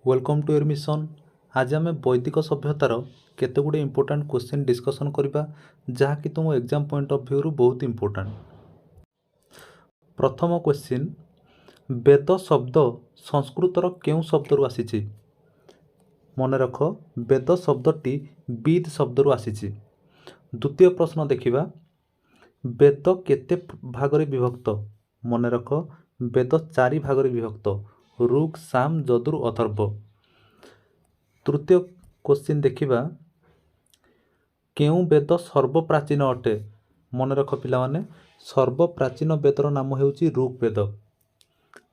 Welcome to your mission. आज आम वैदिक सभ्यतार केतगुड़े इंपोर्टाट क्वेश्चन डिस्कसन करवा जहाँकि तुम एग्जाम पॉइंट ऑफ व्यू बहुत इंपोर्टाट। प्रथम क्वेश्चन, वेद शब्द संस्कृतर केउं शब्दरू आसीछि? मन रख, वेद शब्दटी विद शब्दरू आसीछि। द्वितीय प्रश्न देखिबा, वेद केते भागरे विभक्त? मन रख, वेद 4 भागरे विभक्त, ऋग, साम, यजुर, अथर्व। तृतीय क्वेश्चन देखिबा, केउं वेद सर्वप्राचीन अटे? मन रख पिला माने, सर्वप्राचीन वेदर नाम हेउची ऋग वेद।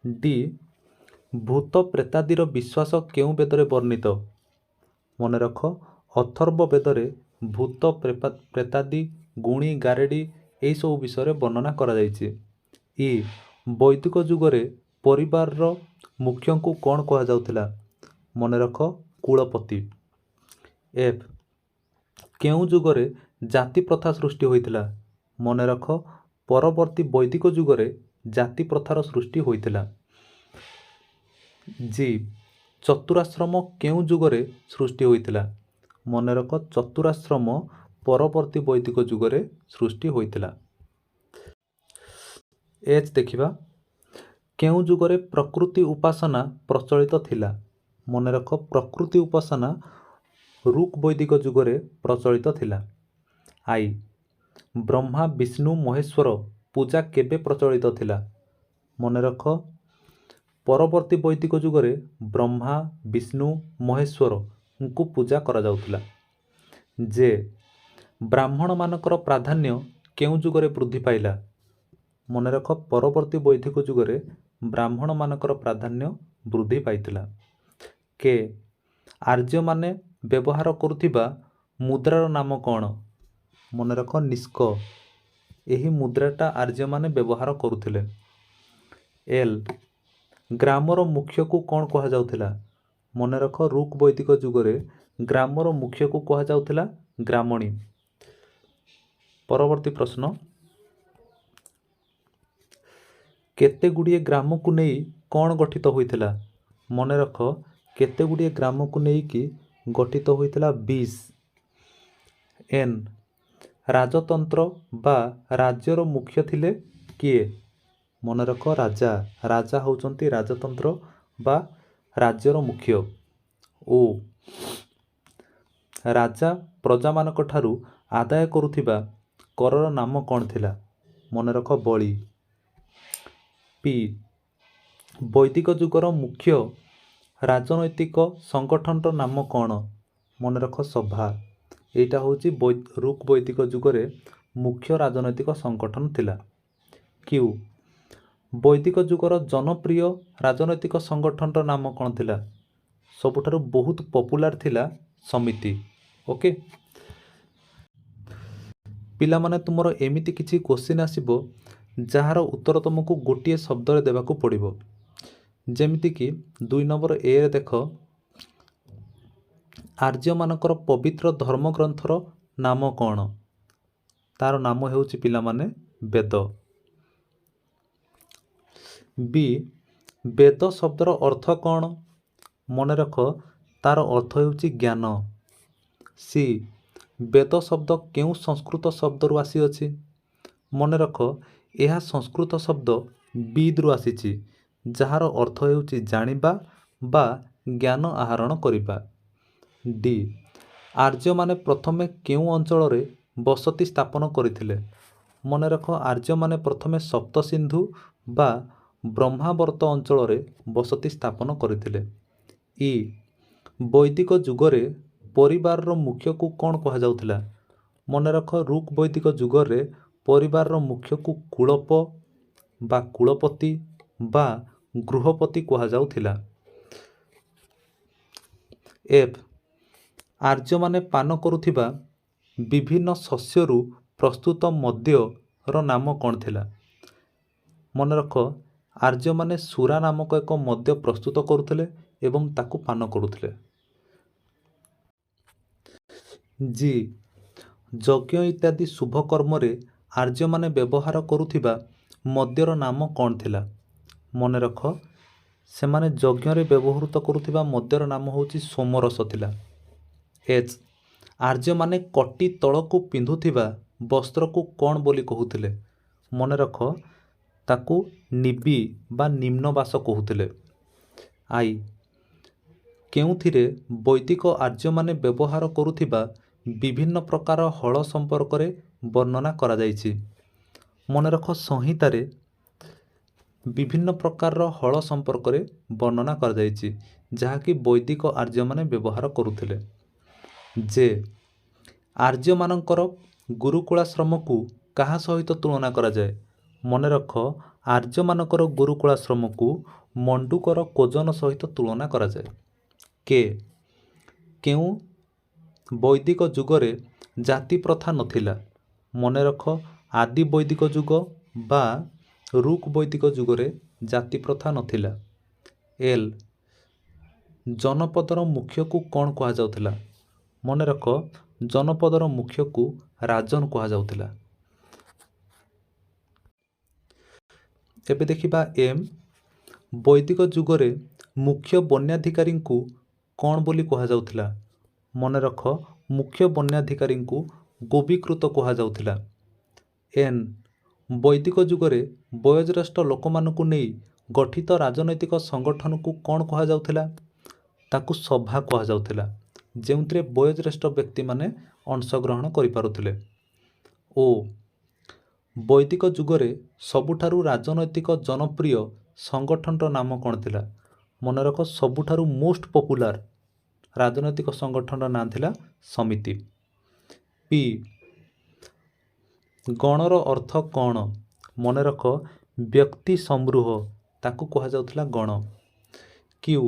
डी, भूत प्रेतादीर विश्वास केउं वेदरे वर्णित? मन रख, अथर्व वेदरे भूत प्रेतादी, गुणी, गारेडी एई सब विषय वर्णना करा जायछि। ई, वैदिक जुगरे परिवार मुख्य को कौन कहा जाउथिला? मन रख, कुलपति। एफ, केउं जुगरे जाति प्रथा सृष्टि होइथिला? मन रख, परवर्ती वैदिक जुगरे जाति प्रथार सृष्टि होइथिला। जी, चतुराश्रम केउं जुगरे सृष्टि होइथिला? मन रख, चतुराश्रम परवर्ती वैदिक जुगरे सृष्टि होइथिला। एच देखिबा, केउं जुगरे प्रकृति उपासना प्रचलित थिला? मन रख, प्रकृति उपासना ऋग वैदिक जुगरे प्रचलित थिला। आई, ब्रह्मा, विष्णु, महेश्वर पूजा केबे प्रचलित थिला? मन रख, परवर्ती वैदिक जुगरे ब्रह्मा, विष्णु, महेश्वर को पूजा करा जाउथिला। जे, ब्राह्मण मानकर प्राधान्य केउं जुगरे वृद्धि पाइला? मन रख, परवर्ती वैदिक जुगरे ब्राह्मण मानकर प्राधान्य वृद्धि पाइथिला। के, आर्य माने व्यवहार करुथिबा मुद्रार नाम कौन? मन रख, निष्क। एही मुद्राटा आर्य माने व्यवहार करुथिले। एल, ग्रामर मुख्य को कौन कहा जाउथिला? मन रख, ऋग वैदिक जुगरे ग्रामर मुख्य को कहा जाउथिला ग्रामणी। परवर्ती प्रश्न, केते गुड़िए ग्राम को नहीं कौन गठित होइथिला? मन रख, केते गुड़िए ग्राम को नहीं कि गठित होइथिला 20। एन, राजतंत्र बा राज्यर मुख्य थिले किए? मन रख, राजा। राजा होउचंती राजतंत्र बा राज्यर मुख्य। ओ, राजा प्रजा मानक ठारू आदाय करुथिबा करर नाम कौन थिला? मन रख, बळी। पी, वैदिक जुगर मुख्य राजनैतिक संगठनर नाम कौन? मन रख, सभा। एटा होची ऋग वैदिक जुगरे मुख्य राजनैतिक संगठन थिला। क्यू, वैदिक जुगर जनप्रिय राजनैतिक संगठनर नाम कौन थिला? सबुठारु बहुत पॉपुलर थिला समिति। ओके, पिला माने तुमरो एमिति किछि क्वेश्चन आसीबो जार उत्तर तुमको गोटे शब्द देवाकू पड़िबो। जेमिति कि 2 नंबर ए रे देख, आर्य मानकर पवित्र धर्म ग्रंथर नाम कौन? तार नाम हेउची पिला माने वेद। बी, वेद शब्दर अर्थ कौन? मन रख, तार अर्थ हेउची ज्ञान। सी, वेद शब्द केउं संस्कृत शब्दरू आसी अछि? मन रख, यह संस्कृत शब्द विद्रु आसीछि जार अर्थ हेउची जानिबा बा ज्ञान आहरण करिबा। डी, आर्य माने प्रथमे केउं अंचल रे बसति स्थापन करिथिले? मन रख, आर्य माने प्रथमे सप्त सिंधु बा ब्रह्मावर्त अंचल रे बसति स्थापन करिथिले। ई, वैदिक जुगरे परिवार मुख्य को कौन कहा जाउथिला? मन रख, ऋग वैदिक जुगरे परिवार मुख्य को कुलप बा कुलपति बा गृहपति कहा जाउथिला। एफ, आर्य माने पान करुथिबा विभिन्न शस्यरू प्रस्तुत मद्यर नाम कौन थिला? मन रख, आर्य माने सुरा नामक एक मद्य प्रस्तुत करुथिले एवं ताकू पान करुथिले। जी, यज्ञ इत्यादि शुभ कर्म रे आर्य माने व्यवहार करुथिबा मद्यर नाम कौन थिला? मन रख, ସେମାନେ ଯଜ୍ଞରେ ବ୍ୟବହୃତ କରୁଥିବା ମଦ୍ୟର ନାମ ହେଉଛି ସୋମରସ ଥିଲା। ଏଚ୍ ଆର୍ଯ୍ୟମାନେ କଟି ତଳକୁ ପିନ୍ଧୁଥିବା ବସ୍ତ୍ରକୁ କ'ଣ ବୋଲି କହୁଥିଲେ? ମନେ ରଖ, ତାକୁ ନିବି ବା ନିମ୍ନବାସ କହୁଥିଲେ। ଆଇ କେଉଁଥିରେ ବୈଦିକ ଆର୍ଯ୍ୟମାନେ ବ୍ୟବହାର କରୁଥିବା ବିଭିନ୍ନ ପ୍ରକାର ହଳ ସମ୍ପର୍କରେ ବର୍ଣ୍ଣନା କରାଯାଇଛି? ମନେ ରଖ, ସଂହିତାରେ ବିଭିନ୍ନ ପ୍ରକାରର ହଳ ସମ୍ପର୍କରେ ବର୍ଣ୍ଣନା କରାଯାଇଛି ଯାହାକି ବୈଦିକ ଆର୍ଯ୍ୟମାନେ ବ୍ୟବହାର କରୁଥିଲେ। ଯେ ଆର୍ଯ୍ୟମାନଙ୍କର ଗୁରୁକୁଳାଶ୍ରମକୁ କାହା ସହିତ ତୁଳନା କରାଯାଏ? ମନେ ରଖ, ଆର୍ଯ୍ୟମାନଙ୍କର ଗୁରୁକୁଳାଶ୍ରମକୁ ମଣ୍ଡୁକର କୋଜନ ସହିତ ତୁଳନା କରାଯାଏ। କେଉଁ ବୈଦିକ ଯୁଗରେ ଜାତି ପ୍ରଥା ନଥିଲା? ମନେ ରଖ, ଆଦି ବୈଦିକ ଯୁଗ ବା ଋକ୍ ବୈଦିକ ଯୁଗରେ ଜାତି ପ୍ରଥା ନଥିଲା। ଏଲ୍ ଜନପଦର ମୁଖ୍ୟକୁ କ'ଣ କୁହାଯାଉଥିଲା? ମନେ ରଖ, ଜନପଦର ମୁଖ୍ୟକୁ ରାଜନ କୁହାଯାଉଥିଲା। ଏବେ ଦେଖିବା ଏମ୍ ବୈଦିକ ଯୁଗରେ ମୁଖ୍ୟ ବନ୍ୟାଧିକାରୀଙ୍କୁ କ'ଣ ବୋଲି କୁହାଯାଉଥିଲା? ମନେ ରଖ, ମୁଖ୍ୟ ବନ୍ୟାଧିକାରୀଙ୍କୁ ଗୋବିକୃତ କୁହାଯାଉଥିଲା। ଏନ୍ ବୈଦିକ ଯୁଗରେ ବୟୋଜ୍ୟେଷ୍ଠ ଲୋକମାନଙ୍କୁ ନେଇ ଗଠିତ ରାଜନୈତିକ ସଂଗଠନକୁ କ'ଣ କୁହାଯାଉଥିଲା? ତାକୁ ସଭା କୁହାଯାଉଥିଲା, ଯେଉଁଥିରେ ବୟୋଜ୍ୟେଷ୍ଠ ବ୍ୟକ୍ତିମାନେ ଅଂଶଗ୍ରହଣ କରିପାରୁଥିଲେ। ଓ ବୈଦିକ ଯୁଗରେ ସବୁଠାରୁ ରାଜନୈତିକ ଜନପ୍ରିୟ ସଂଗଠନର ନାମ କ'ଣ ଥିଲା? ମନେ ରଖ, ସବୁଠାରୁ ମୋଷ୍ଟ ପପୁଲାର ରାଜନୈତିକ ସଂଗଠନର ନାଁ ଥିଲା ସମିତି। ପି ଗଣର ଅର୍ଥ କ'ଣ? ମନେ ରଖ, ବ୍ୟକ୍ତି ସମୂହ, ତାକୁ କୁହାଯାଉଥିଲା ଗଣ। କ୍ୟୁ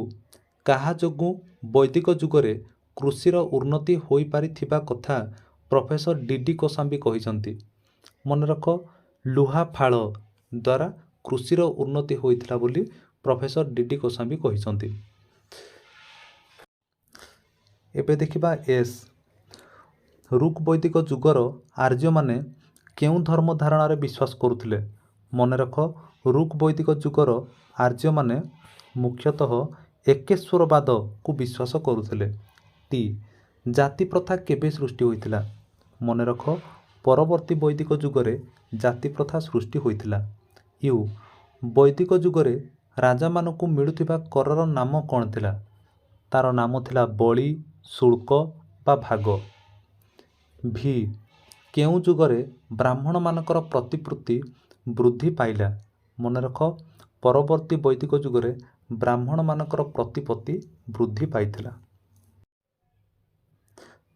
କାହା ଯୋଗୁଁ ବୈଦିକ ଯୁଗରେ କୃଷିର ଉନ୍ନତି ହୋଇପାରିଥିବା କଥା ପ୍ରଫେସର ଡି କୋଶାମ୍ବୀ କହିଛନ୍ତି? ମନେ ରଖ, ଲୁହା ଫାଳ ଦ୍ୱାରା କୃଷିର ଉନ୍ନତି ହୋଇଥିଲା ବୋଲି ପ୍ରଫେସର ଡି କୋଶାମ୍ବୀ କହିଛନ୍ତି। ଏବେ ଦେଖିବା ଏସ୍ ଋକ୍ ବୈଦିକ ଯୁଗର ଆର୍ଯ୍ୟମାନେ କେଉଁ ଧର୍ମ ଧାରଣାରେ ବିଶ୍ୱାସ କରୁଥିଲେ? ମନେ ରଖ, ଋକ୍ ବୈଦିକ ଯୁଗର ଆର୍ଯ୍ୟମାନେ ମୁଖ୍ୟତଃ ଏକେଶ୍ୱରବାଦକୁ ବିଶ୍ୱାସ କରୁଥିଲେ। ଟି ଜାତି ପ୍ରଥା କେବେ ସୃଷ୍ଟି ହୋଇଥିଲା? ମନେ ରଖ, ପରବର୍ତ୍ତୀ ବୈଦିକ ଯୁଗରେ ଜାତି ପ୍ରଥା ସୃଷ୍ଟି ହୋଇଥିଲା। ୟୁ ବୈଦିକ ଯୁଗରେ ରାଜାମାନଙ୍କୁ ମିଳୁଥିବା କରର ନାମ କ'ଣ ଥିଲା? ତାର ନାମ ଥିଲା ବଳି, ଶୁଳ୍କ ବା ଭାଗ। ଭି କେଉଁ ଯୁଗରେ ବ୍ରାହ୍ମଣମାନଙ୍କର ପ୍ରତିପତ୍ତି ବୃଦ୍ଧି ପାଇଲା? ମନେ ରଖ, ପରବର୍ତ୍ତୀ ବୈଦିକ ଯୁଗରେ ବ୍ରାହ୍ମଣମାନଙ୍କର ପ୍ରତିପତ୍ତି ବୃଦ୍ଧି ପାଇଥିଲା।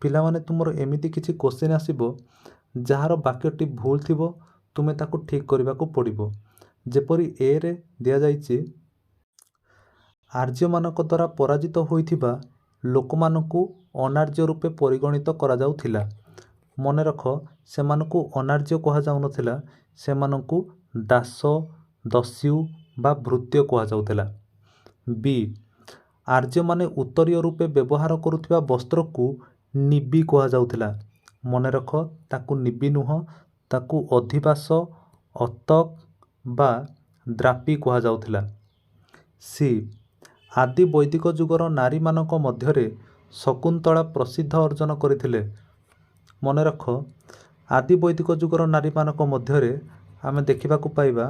ପିଲାମାନେ, ତୁମର ଏମିତି କିଛି କୋଶ୍ଚିନ୍ ଆସିବ ଯାହାର ବାକ୍ୟଟି ଭୁଲ ଥିବ, ତୁମେ ତାକୁ ଠିକ୍ କରିବାକୁ ପଡ଼ିବ। ଯେପରି ଏରେ ଦିଆଯାଇଛି, ଆର୍ଯ୍ୟମାନଙ୍କ ଦ୍ୱାରା ପରାଜିତ ହୋଇଥିବା ଲୋକମାନଙ୍କୁ ଅନାର୍ଯ୍ୟ ରୂପେ ପରିଗଣିତ କରାଯାଉଥିଲା। ମନେ ରଖ, ସେମାନଙ୍କୁ ଅନାର୍ଯ୍ୟ କୁହାଯାଉନଥିଲା, ସେମାନଙ୍କୁ ଦାସ, ଦସ୍ୟୁ ବା ଭୃତ୍ୟ କୁହାଯାଉଥିଲା। ବି ଆର୍ଯ୍ୟମାନେ ଉତ୍ତରୀୟ ରୂପେ ବ୍ୟବହାର କରୁଥିବା ବସ୍ତ୍ରକୁ ନିବି କୁହାଯାଉଥିଲା। ମନେ ରଖ, ତାକୁ ନିବି ନୁହଁ, ତାକୁ ଅଧିବାସ, ଅତକ୍ ବା ଦ୍ରାପି କୁହାଯାଉଥିଲା। ସି ଆଦି ବୈଦିକ ଯୁଗର ନାରୀମାନଙ୍କ ମଧ୍ୟରେ ଶକୁନ୍ତଳା ପ୍ରସିଦ୍ଧ ଅର୍ଜନ କରିଥିଲେ। ମନେ ରଖ, ଆଦି ବୈଦିକ ଯୁଗର ନାରୀମାନଙ୍କ ମଧ୍ୟରେ ଆମେ ଦେଖିବାକୁ ପାଇବା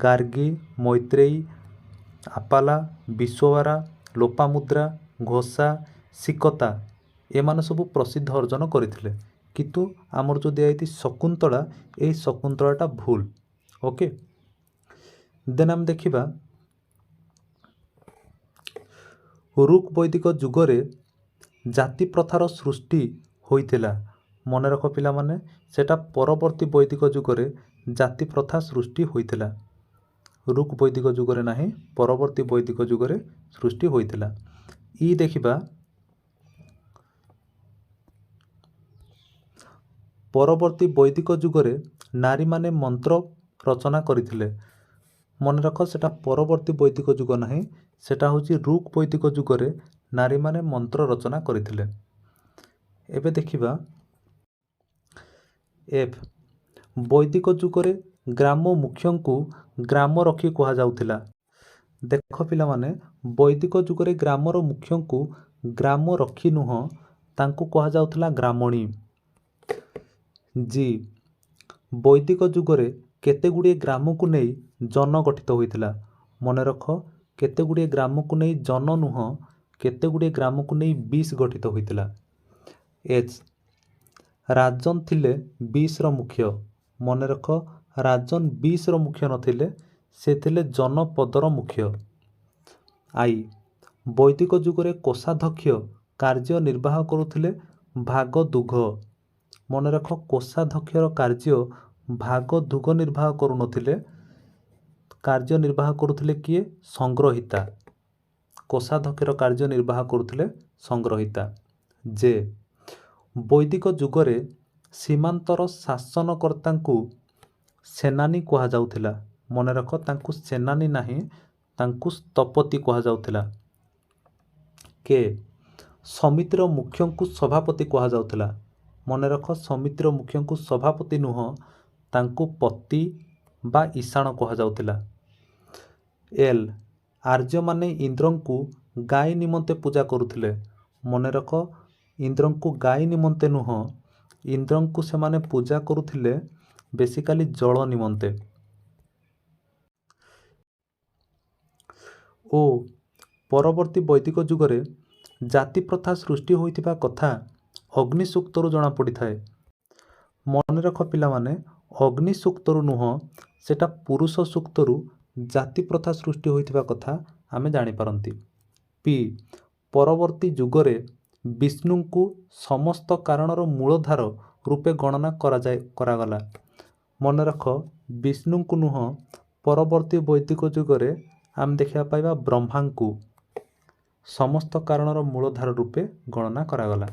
ଗାର୍ଗୀ, ମୈତ୍ରେୟୀ, ଆପାଲା, ବିଶ୍ୱବାରା, ଲୋପାମୁଦ୍ରା, ଘୋଷା, ସିକତା, ଏମାନେ ସବୁ ପ୍ରସିଦ୍ଧ ଅର୍ଜନ କରିଥିଲେ। କିନ୍ତୁ ଆମର ଯେଉଁ ଦିଆଯାଇଛି ଶକୁନ୍ତଳା, ଏହି ଶକୁନ୍ତଳାଟା ଭୁଲ। ଓକେ, ଦେନ୍ ଆମେ ଦେଖିବା ଋକ୍ ବୈଦିକ ଯୁଗରେ ଜାତି ପ୍ରଥାର ସୃଷ୍ଟି ହୋଇଥିଲା। ମନେ ରଖ ପିଲାମାନେ, ସେଟା ପରବର୍ତ୍ତୀ ବୈଦିକ ଯୁଗରେ ଜାତି ପ୍ରଥା ସୃଷ୍ଟି ହୋଇଥିଲା। ଋକ୍ ବୈଦିକ ଯୁଗରେ ନାହିଁ, ପରବର୍ତ୍ତୀ ବୈଦିକ ଯୁଗରେ ସୃଷ୍ଟି ହୋଇଥିଲା। ଇ ଦେଖିବା ପରବର୍ତ୍ତୀ ବୈଦିକ ଯୁଗରେ ନାରୀମାନେ ମନ୍ତ୍ର ରଚନା କରିଥିଲେ। ମନେ ରଖ, ସେଟା ପରବର୍ତ୍ତୀ ବୈଦିକ ଯୁଗ ନାହିଁ, ସେଟା ହେଉଛି ଋକ୍ ବୈଦିକ ଯୁଗରେ ନାରୀମାନେ ମନ୍ତ୍ର ରଚନା କରିଥିଲେ। ଏବେ ଦେଖିବା ଏଫ୍ ବୈଦିକ ଯୁଗରେ ଗ୍ରାମ ମୁଖ୍ୟଙ୍କୁ ଗ୍ରାମ ରକ୍ଷୀ କୁହାଯାଉଥିଲା। ଦେଖ ପିଲାମାନେ, ବୈଦିକ ଯୁଗରେ ଗ୍ରାମର ମୁଖ୍ୟଙ୍କୁ ଗ୍ରାମ ରକ୍ଷୀ ନୁହଁ, ତାଙ୍କୁ କୁହାଯାଉଥିଲା ଗ୍ରାମଣୀ। ଜି, ବୈଦିକ ଯୁଗରେ କେତେଗୁଡ଼ିଏ ଗ୍ରାମକୁ ନେଇ ଜନ ଗଠିତ ହୋଇଥିଲା। ମନେ ରଖ, କେତେଗୁଡ଼ିଏ ଗ୍ରାମକୁ ନେଇ ଜନ ନୁହଁ, କେତେଗୁଡ଼ିଏ ଗ୍ରାମକୁ ନେଇ ବିଶ ଗଠିତ ହୋଇଥିଲା। ଏଚ୍, ରାଜନ ଥିଲେ ବିଶର ମୁଖ୍ୟ। ମନେ ରଖ, ରାଜନ ବିଶର ମୁଖ୍ୟ ନଥିଲେ, ସେ ଥିଲେ ଜନପଦର ମୁଖ୍ୟ। ଆଇ, ବୈଦିକ ଯୁଗରେ କୋଷାଧ୍ୟକ୍ଷ କାର୍ଯ୍ୟ ନିର୍ବାହ କରୁଥିଲେ ଭାଗଦୁଗ। ମନେ ରଖ, କୋଷାଧ୍ୟକ୍ଷର କାର୍ଯ୍ୟ ଭାଗଦୁଗ ନିର୍ବାହ କରୁନଥିଲେ, କାର୍ଯ୍ୟ ନିର୍ବାହ କରୁଥିଲେ କିଏ? ସଂଗ୍ରହିତା। କୋଷାଧ୍ୟକ୍ଷର କାର୍ଯ୍ୟ ନିର୍ବାହ କରୁଥିଲେ ସଂଗ୍ରହିତା। ଯେ, ବୈଦିକ ଯୁଗରେ ସୀମାନ୍ତର ଶାସନକର୍ତ୍ତାଙ୍କୁ ସେନାନୀ କୁହାଯାଉଥିଲା। ମନେ ରଖ, ତାଙ୍କୁ ସେନାନୀ ନାହିଁ, ତାଙ୍କୁ ସ୍ଥପତି କୁହାଯାଉଥିଲା। କେ, ସମିତିର ମୁଖ୍ୟଙ୍କୁ ସଭାପତି କୁହାଯାଉଥିଲା। ମନେ ରଖ, ସମିତିର ମୁଖ୍ୟଙ୍କୁ ସଭାପତି ନୁହଁ, ତାଙ୍କୁ ପତି ବା ଇଶାଣ କୁହାଯାଉଥିଲା। ଏଲ୍, ଆର୍ଯ୍ୟମାନେ ଇନ୍ଦ୍ରଙ୍କୁ ଗାଈ ନିମନ୍ତେ ପୂଜା କରୁଥିଲେ। ମନେ ରଖ, ଇନ୍ଦ୍ରଙ୍କୁ ଗାଈ ନିମନ୍ତେ ନୁହଁ, ଇନ୍ଦ୍ରଙ୍କୁ ସେମାନେ ପୂଜା କରୁଥିଲେ ବେସିକାଲି ଜଳ ନିମନ୍ତେ। ଓ, ପରବର୍ତ୍ତୀ ବୈଦିକ ଯୁଗରେ ଜାତିପ୍ରଥା ସୃଷ୍ଟି ହୋଇଥିବା କଥା ଅଗ୍ନି ସୂକ୍ତରୁ ଜଣାପଡ଼ିଥାଏ। ମନେ ରଖ ପିଲାମାନେ, ଅଗ୍ନି ସୂକ୍ତରୁ ନୁହଁ, ସେଟା ପୁରୁଷ ସୂକ୍ତରୁ ଜାତିପ୍ରଥା ସୃଷ୍ଟି ହୋଇଥିବା କଥା ଆମେ ଜାଣିପାରନ୍ତି। ପି, ପରବର୍ତ୍ତୀ ଯୁଗରେ ବିଷ୍ଣୁଙ୍କୁ ସମସ୍ତ କାରଣର ମୂଳଧାର ରୂପେ ଗଣନା କରାଗଲା। ମନେ ରଖ, ବିଷ୍ଣୁଙ୍କୁ ନୁହଁ, ପରବର୍ତ୍ତୀ ବୈଦିକ ଯୁଗରେ ଆମେ ଦେଖିବାକୁ ପାଇବା ବ୍ରହ୍ମାଙ୍କୁ ସମସ୍ତ କାରଣର ମୂଳଧାର ରୂପେ ଗଣନା କରାଗଲା।